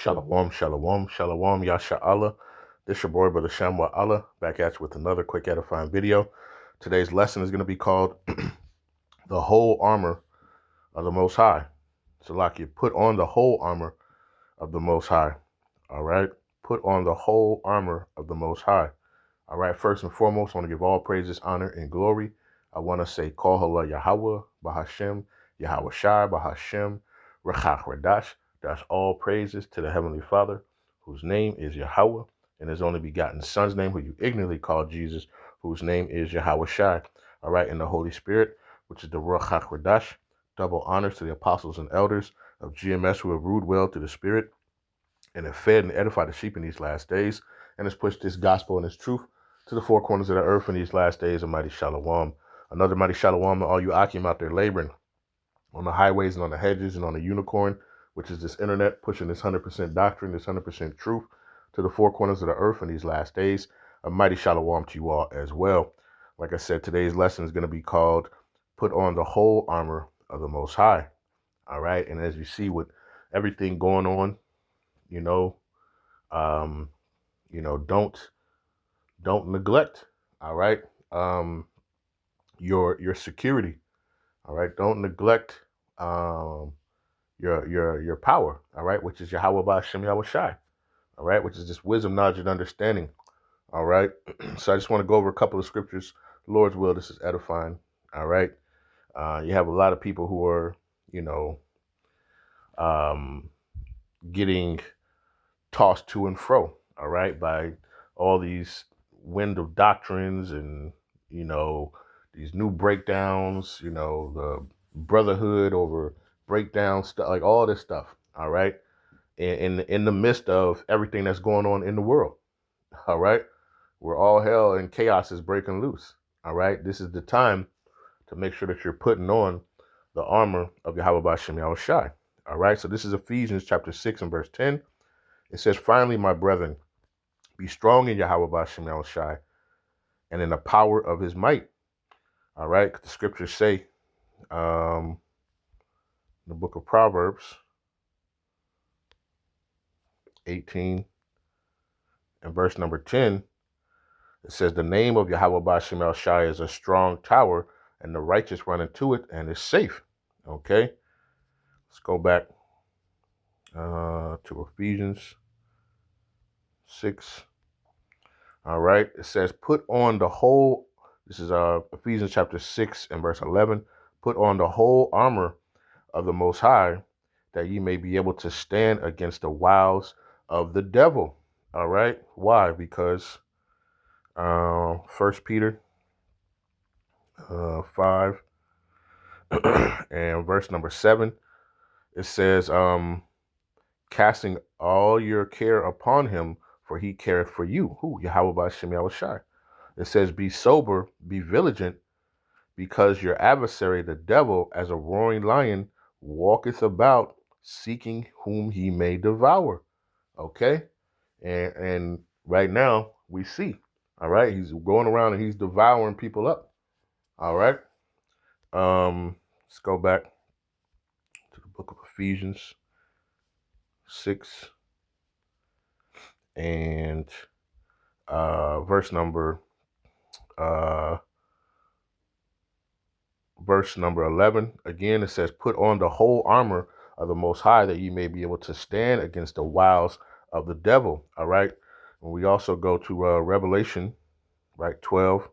Shalom, shalom, shalom, Yasha'Allah. This your boy, Brother Shamwa Allah, back at you with another quick edifying video. Today's lesson is going to be called The Whole Armor of the Most High. So like you put on the whole armor of the Most High. All right? Put on the whole armor of the Most High. All right, first and foremost, I want to give all praises, honor, and glory. I want to say, Call Halal Yahawah, Bahasham, Yahawashi, Bahasham, Qadash. That's all praises to the Heavenly Father, whose name is Yahawah, and his only begotten Son's name, who you ignorantly call Jesus, whose name is Yahawashi. All right, and the Holy Spirit, which is the Rawchaa Qadash. Double honors to the apostles and elders of GMS who have ruled well to the Spirit and have fed and edified the sheep in these last days, and has pushed this gospel and this truth to the four corners of the earth in these last days. A mighty shalom. Another mighty shalom to all you Akim out there laboring on the highways and on the hedges and on the unicorn, which is this internet pushing this 100% doctrine, this 100% truth to the four corners of the earth in these last days. A mighty shalom to you all as well. Like I said, today's lesson is going to be called Put on the Whole Armor of the Most High. All right. And as you see with everything going on, don't neglect, all right, your security, all right. Don't neglect your power, all right, which is Yahawah Bahasham Yahawashi, all right, which is just wisdom, knowledge, and understanding, all right. So I just want to go over a couple of scriptures. Lord's will, this is edifying, all right. You have a lot of people who are, getting tossed to and fro, all right, by all these wind of doctrines and, these new breakdowns, the brotherhood over breakdown stuff, like all this stuff, all right, in the midst of everything that's going on in the world, all right, where all hell and chaos is breaking loose, all right. This is the time to make sure that you're putting on the armor of Yahawah Bahasham Yahawashi, all right. So this is Ephesians chapter 6 and verse 10. It says, finally, my brethren, be strong in Yahawah Bahasham Yahawashi and in the power of his might. All right. The scriptures say in the book of Proverbs 18 and verse number 10, it says, the name of Yahawah Bahasham Yahawashi is a strong tower, and the righteous run into it and is safe. Okay. Let's go back to Ephesians 6. All right. It says, put on the whole, this is Ephesians chapter 6 and verse 11, put on the whole armor of the Most High, that ye may be able to stand against the wiles of the devil. All right. Why? Because 1 Peter 5 and verse number 7, it says, casting all your care upon him, for he careth for you. Who? Yahawah Bahasham Yahawashi. It says, be sober, be vigilant, because your adversary, the devil, as a roaring lion, walketh about, seeking whom he may devour. Okay? And right now, we see, all right, he's going around and he's devouring people up. All right? Let's go back to the book of Ephesians 6 and verse number 11. Again, it says, put on the whole armor of the Most High, that ye may be able to stand against the wiles of the devil. All right. And we also go to Revelation, right, 12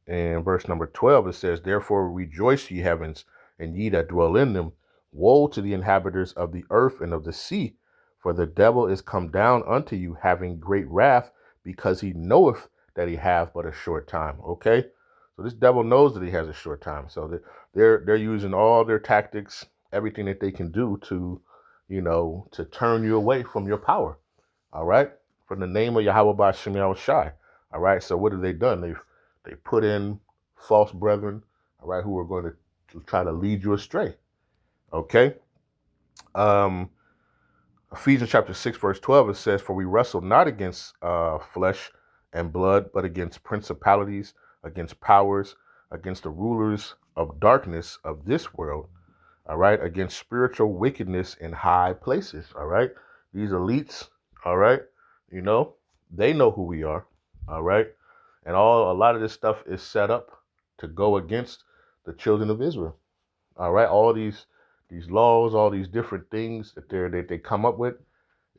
and verse number 12. It says, therefore rejoice, ye heavens, and ye that dwell in them. Woe to the inhabitants of the earth and of the sea, for the devil is come down unto you, having great wrath, because he knoweth that he hath but a short time. Okay. So this devil knows that he has a short time. So they're using all their tactics, everything that they can do to, to turn you away from your power. All right. From the name of Yahawah Bahasham Yahawashi. All right. So what have they done? They put in false brethren, all right, who are going to try to lead you astray. Okay. Ephesians chapter 6, verse 12, it says, for we wrestle not against flesh and blood, but against principalities, against powers, against the rulers of darkness of this world, all right, against spiritual wickedness in high places, all right. these elites, all right, they know who we are, all right, and a lot of this stuff is set up to go against the children of Israel, all right. All these laws, all these different things that they come up with,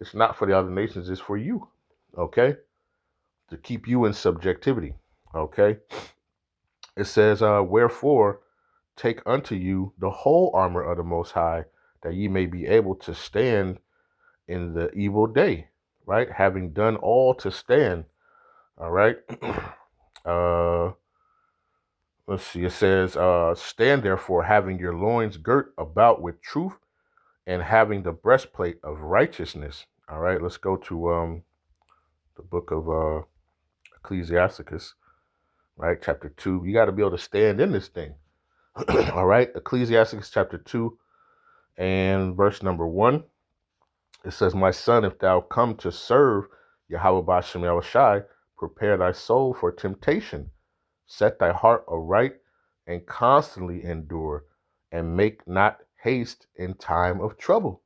it's not for the other nations, it's for you, okay, to keep you in subjectivity, okay. It says, wherefore take unto you the whole armor of the Most High, that ye may be able to stand in the evil day, right? Having done all to stand, all right? uh, let's see. It says, stand therefore, having your loins girt about with truth, and having the breastplate of righteousness. All right, let's go to the book of Ecclesiasticus, right? Chapter 2. You got to be able to stand in this thing. All right, Ecclesiasticus chapter 2 and verse number 1. It says, my son, if thou come to serve Yahawah Bahasham Yahawashi, prepare thy soul for temptation. Set thy heart aright and constantly endure, and make not haste in time of trouble.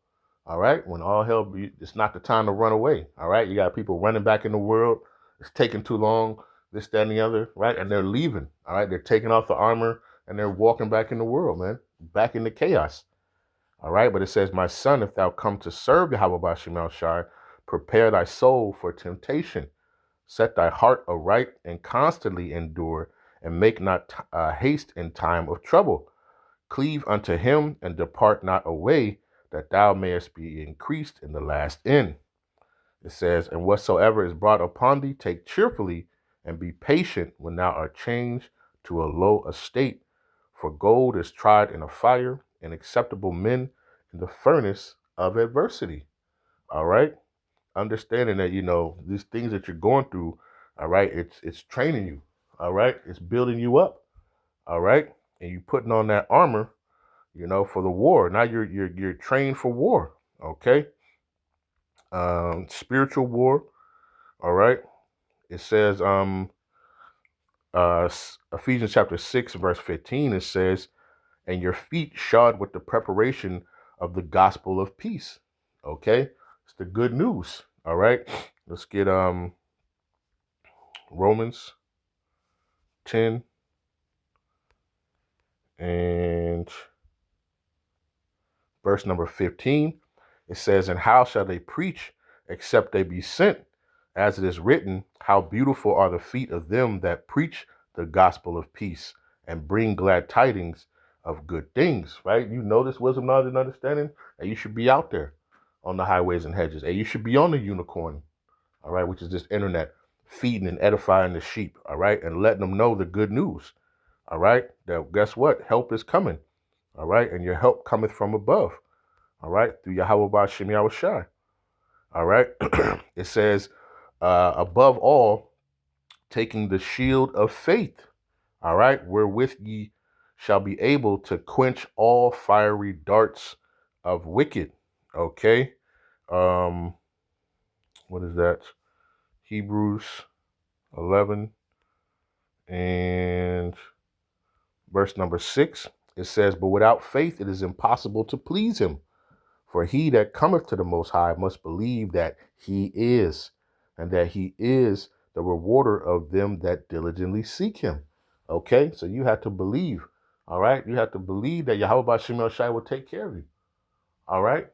All right, when all hell be, it's not the time to run away. All right, you got people running back in the world. It's taking too long, this, that, and the other, right? And they're leaving. All right, they're taking off the armor and they're walking back in the world, man, back into chaos. All right, but it says, my son, if thou come to serve Yahawah Bahasham Yahawashi, prepare thy soul for temptation. Set thy heart aright and constantly endure, and make not haste in time of trouble. Cleave unto him and depart not away, that thou mayest be increased in the last end. It says, and whatsoever is brought upon thee, take cheerfully, and be patient when thou art changed to a low estate. For gold is tried in a fire, and acceptable men in the furnace of adversity. All right? Understanding that, these things that you're going through, all right, it's training you, all right? It's building you up, all right? And you putting on that armor, for the war. Now you're trained for war, okay? Spiritual war, all right? It says, Ephesians chapter 6, verse 15, it says, and your feet shod with the preparation of the gospel of peace. Okay, it's the good news. All right, let's get Romans 10 and verse number 15. It says, and how shall they preach except they be sent? As it is written, how beautiful are the feet of them that preach the gospel of peace and bring glad tidings of good things, right? You know this wisdom, knowledge, and understanding, and you should be out there on the highways and hedges, and you should be on the unicorn, all right, which is this internet, feeding and edifying the sheep, all right, and letting them know the good news, all right, that guess what? Help is coming, all right, and your help cometh from above, all right, through Yahawah Bahasham Yahawashi, all right. It says, above all, taking the shield of faith, all right, wherewith ye shall be able to quench all fiery darts of wicked. Okay. What is that? Hebrews 11 and verse number 6. It says, but without faith it is impossible to please him. For he that cometh to the Most High must believe that he is, and that he is the rewarder of them that diligently seek him. Okay, so you have to believe. All right, you have to believe that Yahawah Bahasham Yahawashi will take care of you. All right,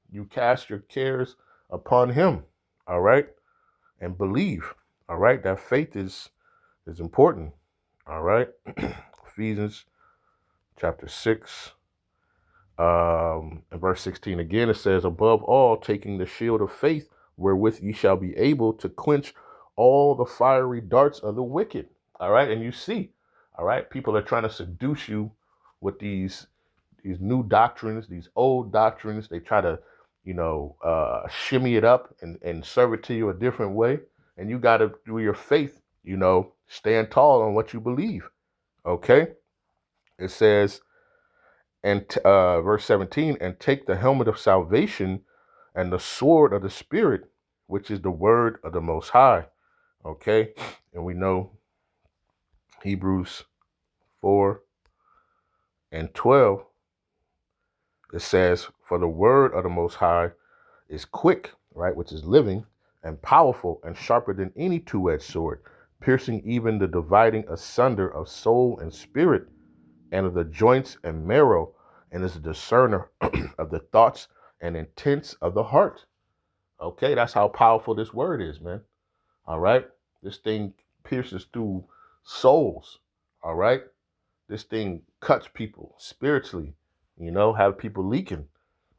you cast your cares upon him. All right, and believe. All right, that faith is important. All right, Ephesians chapter 6. In verse 16 again, it says, above all, taking the shield of faith, wherewith ye shall be able to quench all the fiery darts of the wicked. All right, and you see, all right, people are trying to seduce you with these new doctrines, these old doctrines. They try to, shimmy it up and serve it to you a different way. And you got to, through your faith, stand tall on what you believe. Okay, it says, and verse 17, and take the helmet of salvation and the sword of the Spirit, which is the word of the Most High. Okay, and we know Hebrews 4 and 12, it says, for the word of the Most High is quick right, which is living and powerful and sharper than any two-edged sword, piercing even the dividing asunder of soul and spirit and of the joints and marrow, and is a discerner of the thoughts and intents of the heart. Okay, that's how powerful this word is, man. All right. This thing pierces through souls. All right. This thing cuts people spiritually, have people leaking.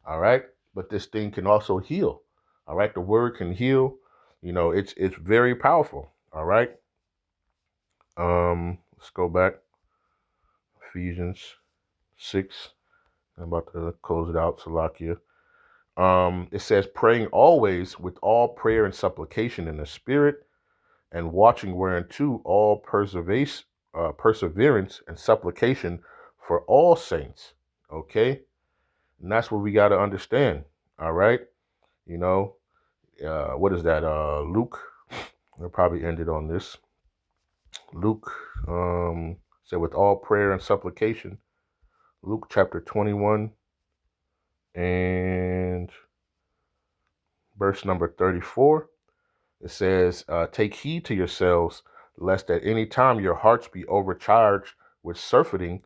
All right. But this thing can also heal. All right. The word can heal. It's very powerful. All right. Let's go back. Ephesians 6. I'm about to close it out, Salakia. It says, praying always with all prayer and supplication in the spirit, and watching whereunto all perseverance and supplication for all saints. Okay, and that's what we got to understand. All right, what is that? Luke. I'll probably end it on this. Luke said, with all prayer and supplication. Luke chapter 21 and verse number 34. It says, take heed to yourselves, lest at any time your hearts be overcharged with surfeiting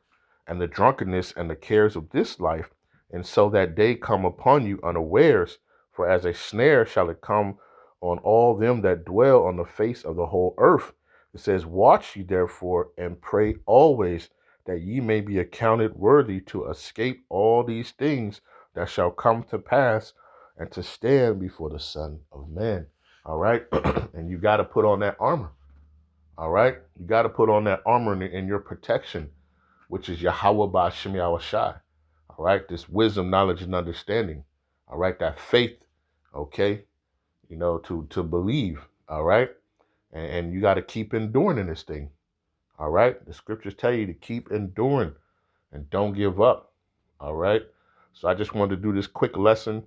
and the drunkenness and the cares of this life, and so that day come upon you unawares, for as a snare shall it come on all them that dwell on the face of the whole earth. It says, watch ye therefore, and pray always, that ye may be accounted worthy to escape all these things that shall come to pass, and to stand before the Son of Man. All right. And you got to put on that armor. All right. You got to put on that armor in your protection, which is Yahawah Bahasham Yahawashi. All right. This wisdom, knowledge, and understanding. All right. That faith. Okay. To believe. All right. And you got to keep enduring in this thing. All right. The scriptures tell you to keep enduring and don't give up. All right. So I just wanted to do this quick lesson.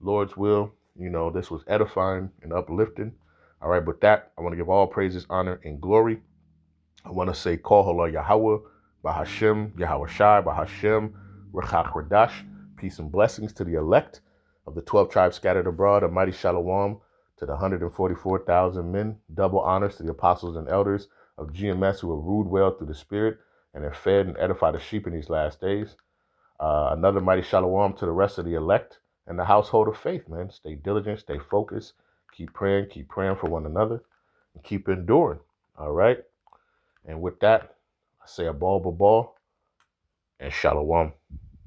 Lord's will. This was edifying and uplifting. All right, with that, I want to give all praises, honor, and glory. I want to say, Call Halal Yahawah, Bahasham, Yahawashi, Bahasham, Qadash. Peace and blessings to the elect of the 12 tribes scattered abroad, a mighty shalom to the 144,000 men. Double honors to the apostles and elders of GMS who have ruled well through the Spirit and have fed and edified the sheep in these last days. Another mighty shalom to the rest of the elect and the household of faith, man. Stay diligent, stay focused, keep praying for one another, and keep enduring. All right. And with that, I say a ball, and shalom.